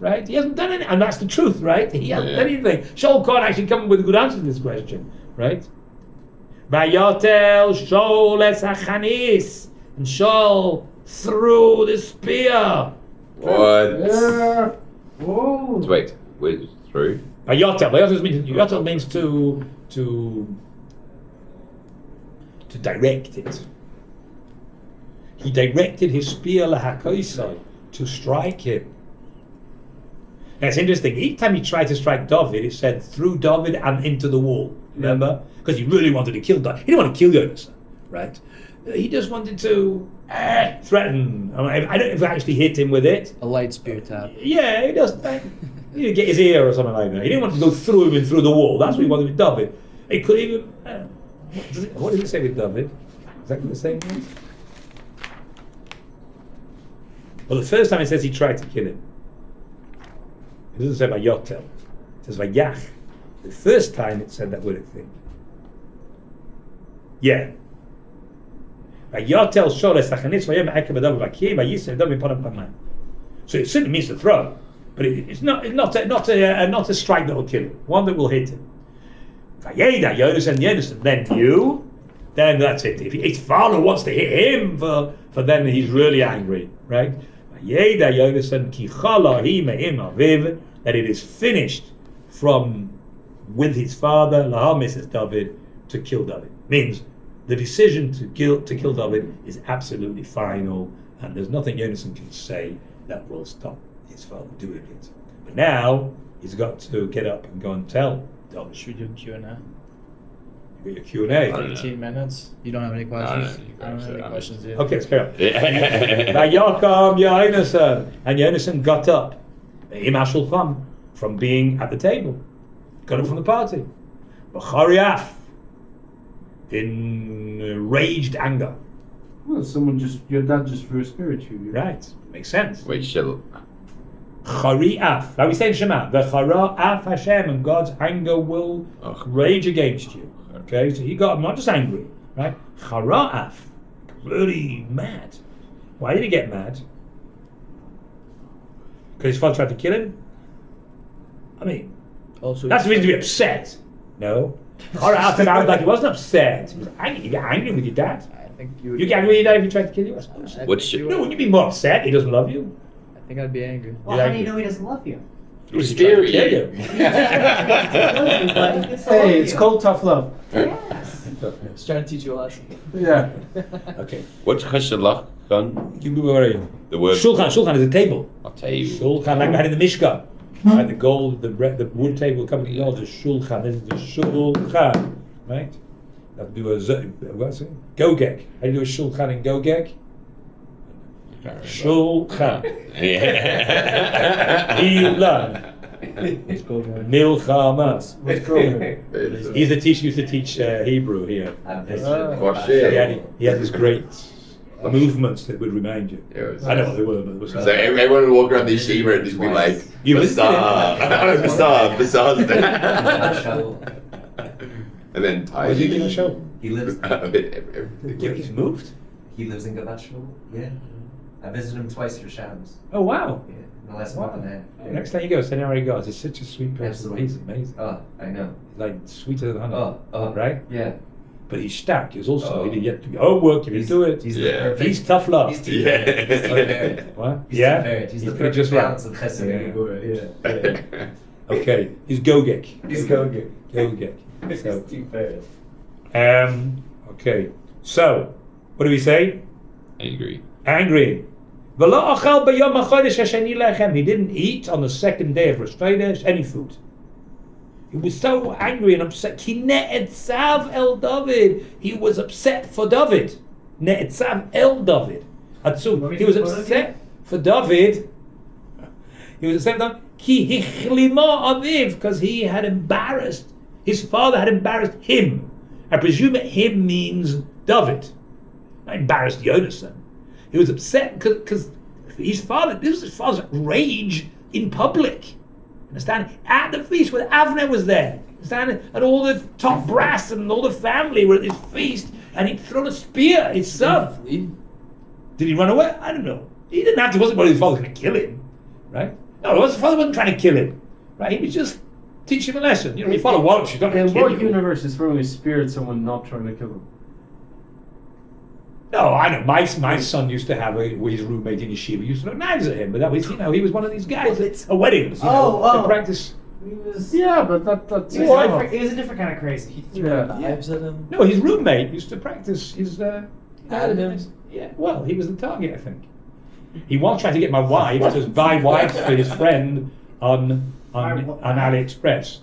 right? He hasn't done anything, and that's the truth, right? He hasn't done anything. Shaul can't actually come up with a good answer to this question, right? Vayotel Shaul es hachanis, and Shaul threw the spear. What? Yeah. Whoa. Wait, through? Yotel means to direct it. He directed his spear lahakoisai to strike him. Now it's interesting. Each time he tried to strike David, it said through David and into the wall. Remember? Because he really wanted to kill David. He didn't want to kill Jonathan, right? He just wanted to threaten. I don't know if I actually hit him with it. A light spear tap. Yeah, he does. He didn't get his ear or something like that. He didn't want to go through him and through the wall. That's what he wanted with David. He could even. What does it say with David? Exactly the same thing. Well, the first time it says he tried to kill him. It doesn't say Vayotel. It says Vayach. The first time it said that word, I think. Yeah. Vayotel Sholes Tachanis Vayem Ha'ekev Adav Vakim Vayisem Adav Miponam Paman. So it simply means to throw, but it's not a strike that will kill him. One that will hit him. Vayeda Yonis and Yonis, and then you. Then that's it. If his father wants to hit him, for then he's really angry, right? Vayeda Yonis and Kichala Hi Me'im Aviv, that it is finished from with his father, Lahar Mrs. David, to kill David. Means the decision to kill David is absolutely final, and there's nothing Jonathan can say that will stop his father doing it. But now he's got to get up and go and tell David. Should we do Q&A? You got your Q&A. 15 minutes. You don't have any questions? I don't have any questions yet. Okay, let's carry on. Vayakam Yonasan, and Yonasan got up. Imashul from being at the table. Got up from the party. B'chariaf, in raged anger. Well, your dad just threw a spear at you. Right, makes sense. Wait, shall... Chariaf. Now we say in Shema, V'chara'af Hashem, and God's anger will rage against you. Okay, so he got not just angry, right? Chara'af, really mad. Why did he get mad? Because his father tried to kill him? I mean, Also, that's the reason to be upset. No. Chara'af sounded like he wasn't upset. He was angry. You get angry with your dad. I think you would. You get angry with your dad if he tried to kill you? I suppose. What's No, wouldn't you be more upset? He doesn't love you. I think I'd be angry. Well, how do you know he doesn't love you? He was trying to kill you. Hey, it's called tough love. Yes. He's trying to teach you a lesson. Yeah. Okay. What's Cheshalach gun? Where are you? The word... Shulchan is a table. I'll tell you. Shulchan, like we had in the Mishkan. Right, the gold, the wood table coming to gold, the Shulchan. This is the Shulchan, right? Have to do what's it? Gogek. How do you do a Shulchan in Gogek? Shulchan. Ilan. Milchamas. He's the teacher. Used to teach Hebrew here. He had these great movements that would remind you. I know what they were, but it was So everyone would walk around the yeshiva and just be like, Bazaar. And then Where's he going to show? He lives. He's moved? He lives in Gavat Shmuel. Yeah. I visited him twice for Shabbos. Oh, wow. Yeah. In the last month and a half. Yeah. Next time you go, send him where he goes. He's such a sweet person. Absolutely. He's amazing. Oh, I know. Like, sweeter than honey. Right? Yeah. But he's stark. He's also, he didn't get to do homework, he didn't do it. He's Yeah. the perfect. He's tough love. He's Tiferet. What? He's Yeah? Tiferet. He's the put it perfect just right. balance of Chesed and Gevurah. Yeah. Okay. He's Gogek. He's Gogek. Gogek. He's So, Tiferet. okay. So, what do we say? Angry. Angry. He didn't eat on the second day of Rosh Chodesh any food. He was so angry and upset. Ki ne'etzav el David. He was upset for David. Ne'etzav el David. He was upset for David. He was upset for David. Ki hichlima aviv, because he had embarrassed. His father had embarrassed him. I presume that him means David. Not embarrassed Yonasan. He was upset because his father. This was his father's rage in public. Understand? At the feast where Avner was there. Understand? And all the top brass and all the family were at this feast, and he'd thrown a spear at his son. Did he run away? I don't know. He didn't have to. It wasn't what his father was going to kill him, right? No, No, his father wasn't trying to kill him. Right? He was just teaching him a lesson. You know, your father wants you, don't In kill what you. universe is throwing a spear at someone not trying to kill them? No, I know. My son used to have his roommate in yeshiva used to throw knives at him, but that was, he was one of these guys at weddings. They practice. He was. Yeah, but that's He was, he was a different kind of crazy. He threw Yeah. knives at him. No, his roommate used to practice his. At him? Yeah, well, he was the target, I think. He was trying to get my wife to buy wives for his friend on AliExpress.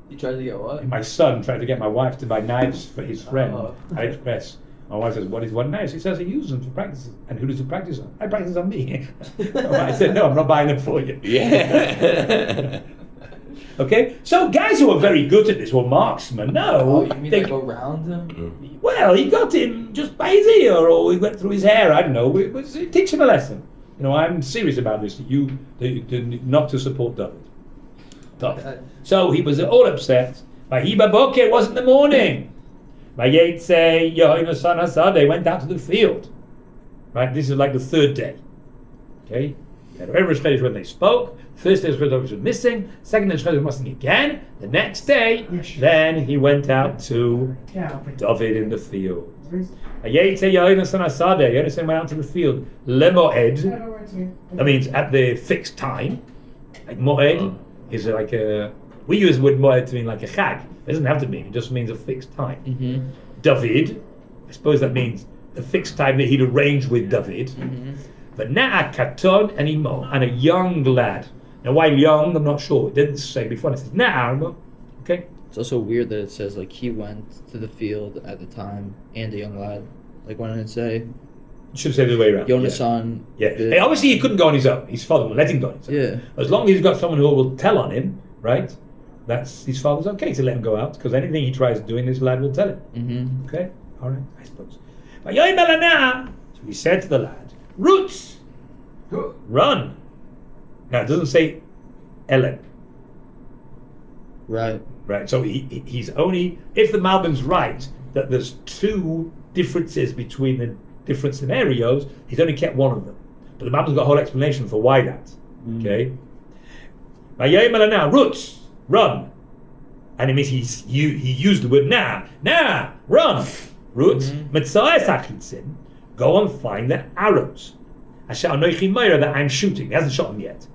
You tried to get what? My son tried to get my wife to buy knives for his friend Oh. AliExpress. My wife says, "What is one knife?" He says, "I use them for practice." And who does he practice on? I practice on me. I said, "No, I'm not buying them for you." Yeah. Okay, so guys who are very good at this were marksmen. No, Oh, you mean they- like around him? well, he got him just by his ear, or he went through his hair. I don't know. Teach him a lesson. You know, I'm serious about this. Not to support David. So he was all upset. It wasn't the morning. They went out to the field. Right, this is like the third day. Okay, every stage when they spoke. First day was missing. Second day was missing again. The next day, then he went out to David in the field. Yonasan went out to the field. Lemoed. That means at the fixed time. Like moed is like a. We use the word moed to mean like a chag. It doesn't have to mean. It just means a fixed time. Mm-hmm. David. I suppose that means the fixed time that he'd arranged with David. But Na'a Katon and Imo and a young lad. Now why young? I'm not sure. It didn't say before. It says Na'a. Okay. It's also weird that it says like he went to the field at the time and a young lad. Like why didn't it say Should say the other way around. Yonasan? Yeah. Hey, obviously, he couldn't go on his own. His father won't let him go on his own. Yeah. As long as he's got someone who will tell on him, right? That's his father's okay to let him go out because anything he tries doing, this lad will tell him. Mm-hmm. Okay. All right. I suppose. But so he said to the lad, "Roots, run." Now it doesn't say Ellen. Right. Right. So he's only if the Malbim's right that there's two differences between the different scenarios. He's only kept one of them, but the Malbim's got a whole explanation for why that. Okay. Now roots, run, and it means he used the word nah, run, roots. Mitzayas go and find the arrows. That I'm shooting. He hasn't shot them yet.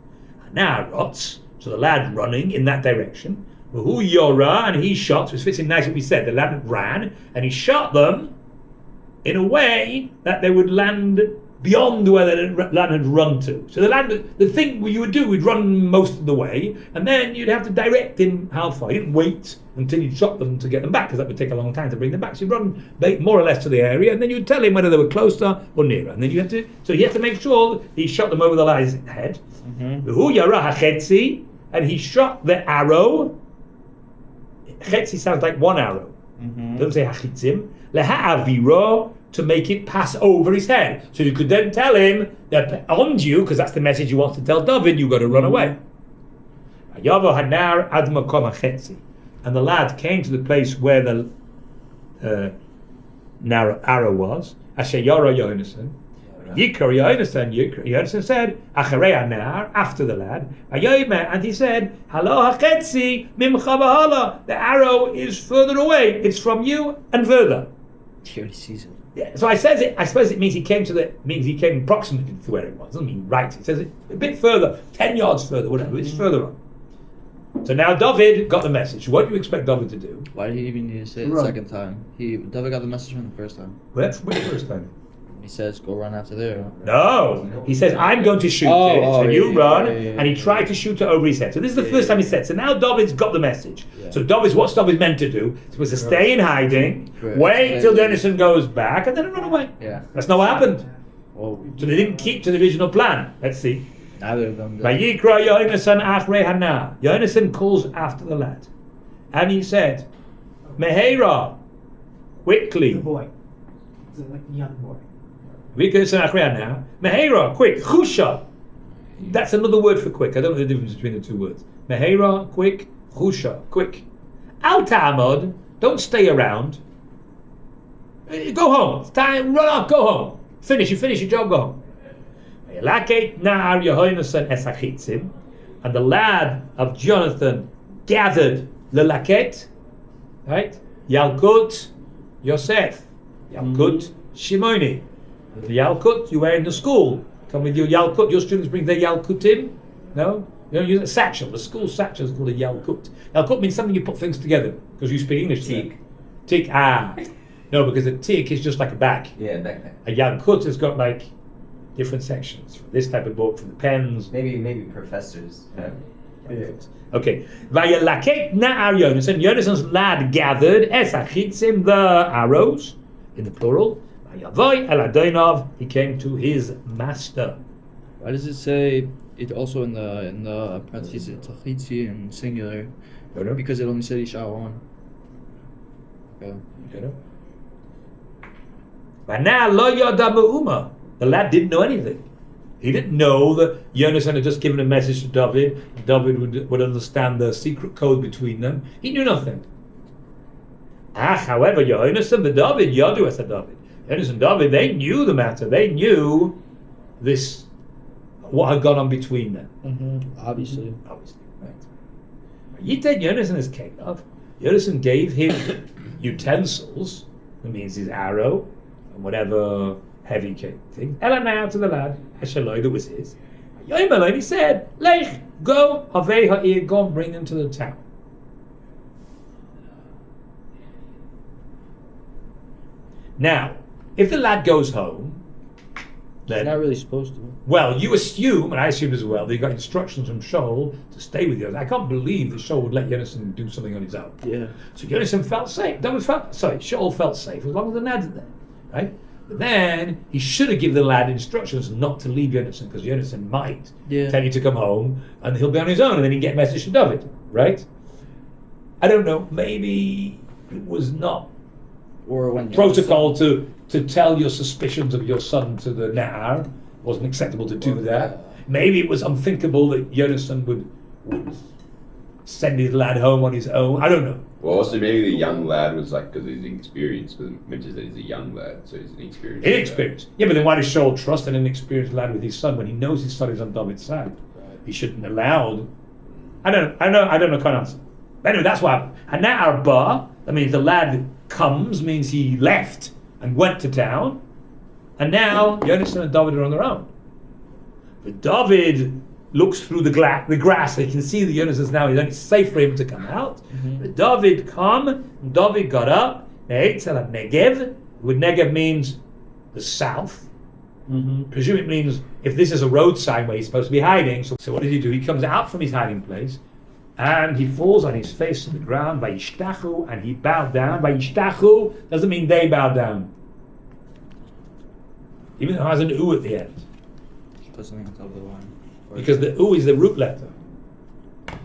Now rots. So the lad running in that direction. Who Yora, and he shot, so it fits in nice what we said. The lad ran and he shot them in a way that they would land beyond where the lad had run to. So the thing you would do, we'd run most of the way, and then you'd have to direct him how far. You didn't wait until you'd shot them to get them back, because that would take a long time to bring them back. So you'd run more or less to the area, and then you'd tell him whether they were closer or nearer. And then you had to, so he had to make sure he shot them over the lad's head. And he shot the arrow. Chetzi sounds like one arrow. Doesn't say hachitzim. Leha'aviro, to make it pass over his head. So you could then tell him that on you, because that's the message you want to tell David, you've got to run away. And the lad came to the place where the arrow was. Asher Yara Yonasan. Yikar Yonasan said, Acharei anar, after the lad. And he said, Halo hachetzi mimcha v'hala. The arrow is further away. It's from you and further. He already sees it. Yeah, so I suppose it means he came approximately to where it was. It doesn't mean right. It says it a bit further, 10 yards further, whatever. It's further on. So now David got the message. What do you expect David to do? Why did he even need to say it the second time? David got the message from the first time. Well, that's the first time. He says, "Go run after there." No, he says, "I'm going to shoot it." So you run, and he tried to shoot it over his head. So this is the first time he said. So now David's got the message. Yeah. So what's David meant to do? He's supposed to stay in hiding, Right. wait till Denison goes back, and then run away. Yeah. That's not what happened. Well, So they didn't keep to the original plan. Let's see. neither of them did. Vayikra Yonasan achrei hana. Yonasan calls after the lad, and he said, "Meheira, quickly." The boy. It's like a young boy. Meheira, quick. Chusha. That's another word for quick. I don't know the difference between the two words. Meheira, quick. Chusha, quick. Al ta'amod. Don't stay around. Go home. It's time. Run off. Go home. You finish your job. Go home. And the lad of Jonathan gathered lelaket, right? Yalkut Yosef, Yalkut Shimoni. And the Yalkut you wear in the school. Come with your Yalkut. Your students bring their Yalkutim. No? You don't use a satchel. The school satchel is called a Yalkut. Yalkut means something you put things together, because you speak English. Teak. Teak, No, because a teak is just like a bag. Yeah, backpack. A Yalkut has got like different sections. For this type of book, for the pens. Maybe professors. Yeah. Okay. Vayalaket na'ar Yonasan. Yonason's lad gathered es achitzim, the arrows, in the plural. Vayavoy el Adonov. He came to his master. Why does it say it also in the parentheses tachitzi in singular? You know? Because it only said Isharon. Okay. You know? Vana lo yoda me'uma. The lad didn't know anything. He didn't know that Yonasan had just given a message to David. David would understand the secret code between them. He knew nothing. However, Yonasan and David, Yadu as David. Yonasan and David, they knew the matter. They knew this, what had gone on between them. Obviously. Obviously, right. Yited Yonasan is Caleb. Yonasan gave him utensils, that means his arrow, and whatever heavy thing. Ella now to the lad, Esheloi, that was his. Yoimeloi, he said, Lech, go, Havei ha'ir, go and bring them to the town. Now, if the lad goes home, He's then, not really supposed to. well, you assume, and I assume as well, that he got instructions from Shaul to stay with you. I can't believe that Shaul would let Yonasan do something on his own. Yeah. So Yonasan felt safe. Shaul felt safe as long as the lad's there, right? But then he should have given the lad instructions not to leave Yonasan, because Yonasan might tell you to come home and he'll be on his own, and then he can get a message to David, right? I don't know. Maybe it was not Or when protocol to tell your suspicions of your son to the Na'ar. It wasn't acceptable to do that. Maybe it was unthinkable that Yonasan would send his lad home on his own. I don't know. Well, also maybe the young lad was like, because he's inexperienced, because it mentions that he's a young lad, so he's inexperienced. Inexperienced. Yeah, but then why does Shaul trust an inexperienced lad with his son when he knows his son is on David's side? Right. He shouldn't allow. I don't know. Can't answer. But anyway, that's what happened. And now our bar, that means the lad comes, means he left and went to town, and now Yonasan and David are on their own. But David looks through the grass, so he can see the Yonasan's now, it's safe for him to come out. But David David got up, Negev. What Negev means the south. Presume it means if this is a road sign where he's supposed to be hiding. So what does he do? He comes out from his hiding place, and he falls on his face to the ground, Vayishtachu, and he bowed down. Vayishtachu doesn't mean they bow down. Even though it has an U at the end. Put something on top of the line. Because the U is the root letter.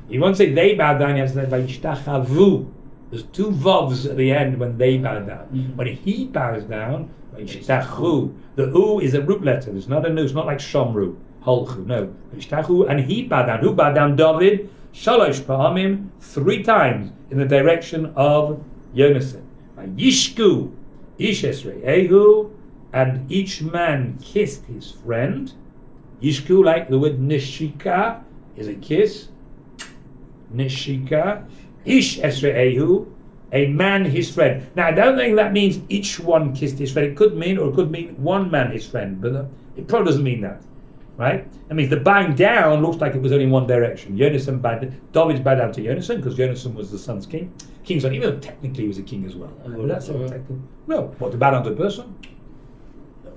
You won't say they bow down, you have to say Vayishtachavu. There's two vovs at the end when they bow down. When he bows down, Vayishtachu. The U is a root letter. There's not a nu. It's not like Shomru, Holchu. No. Vayishtachu, and he bowed down. Who bowed down? David. Shalosh pa'amim, 3 times in the direction of Yonasan. Yishku, ish esre'ehu, and each man kissed his friend. Yishku, like the word nishika, is a kiss. Nishika. Ish esre'ehu, a man his friend. Now, I don't think that means each one kissed his friend. It could mean one man his friend, but it probably doesn't mean that. Right? I mean, the bowing down looks like it was only in one direction. Yonasan David bowed down to Yonasan because Yonasan was the son's king. King's son, even though technically he was a king as well. But that's not technical. No. What, to bow down to a person? No.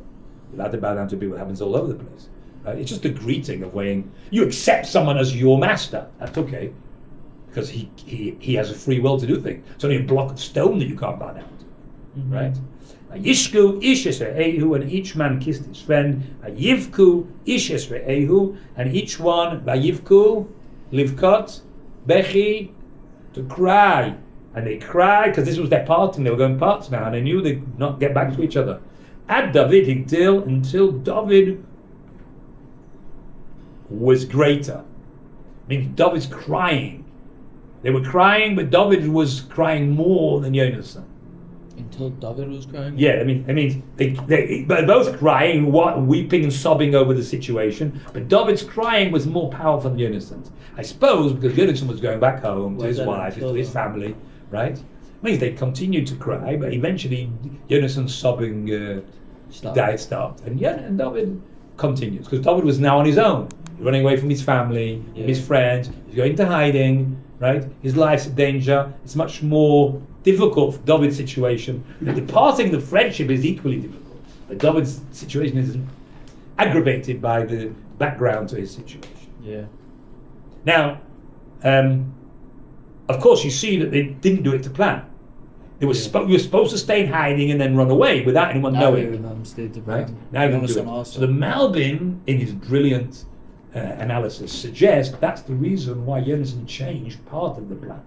You're allowed to bow down to people. It happens all over the place. It's just a greeting of weighing. You accept someone as your master. That's okay. Because he has a free will to do things. It's only a block of stone that you can't bow down to. Right? Yishku ish esre'ehu, and each man kissed his friend. Yivku ish esre'ehu, and each one vayivku livkot bechi, to cry, and they cried because this was their parting. They were going parts now, and they knew they'd not get back to each other. At David until David was greater. I mean, David's crying. They were crying, but David was crying more than Yonasan. Until David was crying? Yeah, I mean, they both crying, weeping and sobbing over the situation. But David's crying was more powerful than Jonathan's. I suppose because Jonathan was going back home to his wife, to his family, right? Means they continued to cry, but eventually Jonathan's sobbing stopped. And David continues, because David was now on his own. He's running away from his family, his friends, he's going to hiding, right? His life's in danger. It's much more difficult for David's situation. The departing the friendship is equally difficult. But David's situation is aggravated by the background to his situation. Yeah. Now, of course, you see that they didn't do it to plan. They were you were supposed to stay in hiding and then run away without anyone knowing. Right? Now you do it. So the Malbim, in his brilliant analysis, suggests that's the reason why Jonathan changed part of the plan.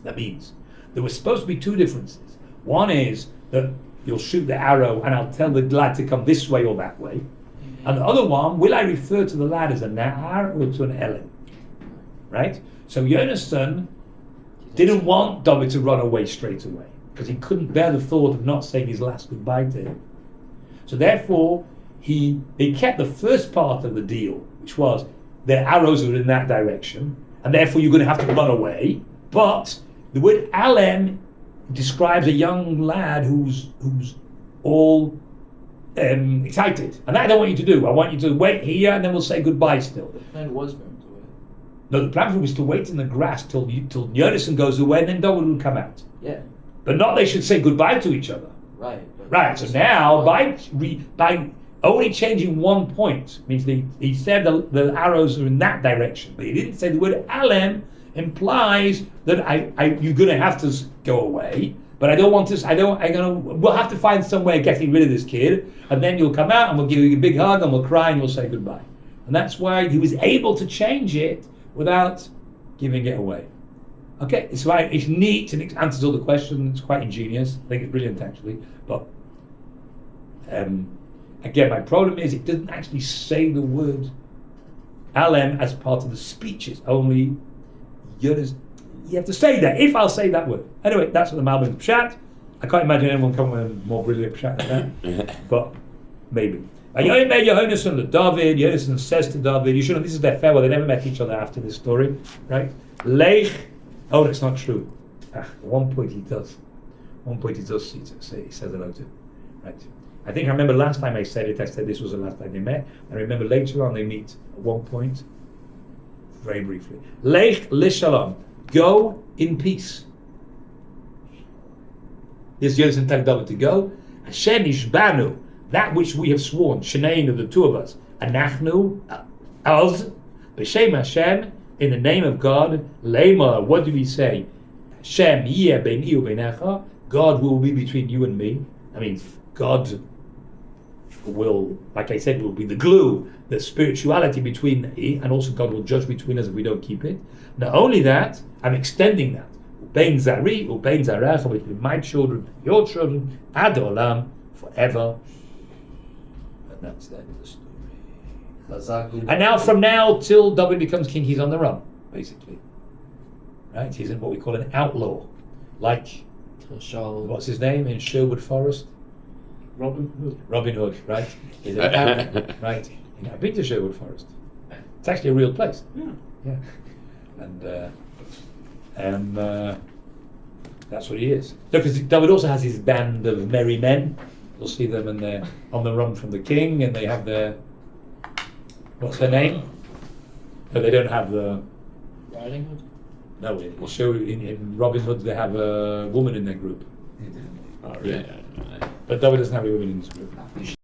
That means there were supposed to be two differences. One is that you'll shoot the arrow and I'll tell the lad to come this way or that way. And the other one, will I refer to the lad as a Nahar or to an Ellen? Right? So Jonathan didn't want David to run away straight away because he couldn't bear the thought of not saying his last goodbye to him. So therefore, they kept the first part of the deal, which was the arrows were in that direction, and therefore you're going to have to run away. But the word Alem describes a young lad who's all excited, and that I don't want you to do. I want you to wait here, and then we'll say goodbye still. The plan was for him to wait. No, the plan was to wait in the grass till Jonathan goes away, and then David will come out. Yeah. But not they should say goodbye to each other. Right. Right. So now by only changing one point means he said the arrows are in that direction, but he didn't say the word Alem implies that you're going to have to go away. But I don't want to. We'll have to find some way of getting rid of this kid, and then you'll come out and we'll give you a big hug and we'll cry and we'll say goodbye. And that's why he was able to change it without giving it away. Okay, it's right. It's neat and it answers all the questions. It's quite ingenious. I think it's brilliant actually. But again, my problem is it doesn't actually say the word Alem as part of the speeches. Only you have to say that. If I'll say that word. Anyway, that's what the Malbim's pshat. I can't imagine anyone coming with a more brilliant pshat than that. But maybe. Jonathan to David. Jonathan says to David, "You this is their farewell. They never met each other after this story, right? Lech." Oh, that's not true. At one point he does. He says hello to him. Right. I think I remember last time I said it. I said this was the last time they met. I remember later on they meet at one point. Very briefly. Lech l'shalom. Go in peace. This Jonathan telling David to go. Hashem ishbanu. That which we have sworn, Shanain of the two of us, Anachnu, Az, B'Shem Hashem, in the name of God, Lema, what do we say? Hashem, Yeh Beini U'Beinecha, God will be between you and me. I mean, God will, like I said, will be the glue, the spirituality between, and also God will judge between us if we don't keep it. Not only that, I'm extending that. U'Bein Zari, U'Bein Zarecha, between my children, your children, Ad Olam, forever. That's the end of the story. And now, from now till David becomes king, he's on the run, basically. Right? He's in what we call an outlaw, like what's his name in Sherwood Forest? Robin Hood. Robin Hood, right? He's an outlaw, right? I've been to Sherwood Forest. It's actually a real place. Yeah. And that's what he is. Because David also has his band of merry men. You'll see them and they're on the run from the king, and they have their, what's her name? No, they don't have the Riding Hood? No, we'll show in Robin Hood they have a woman in their group. Oh, really? Yeah. But David doesn't have a woman in his group.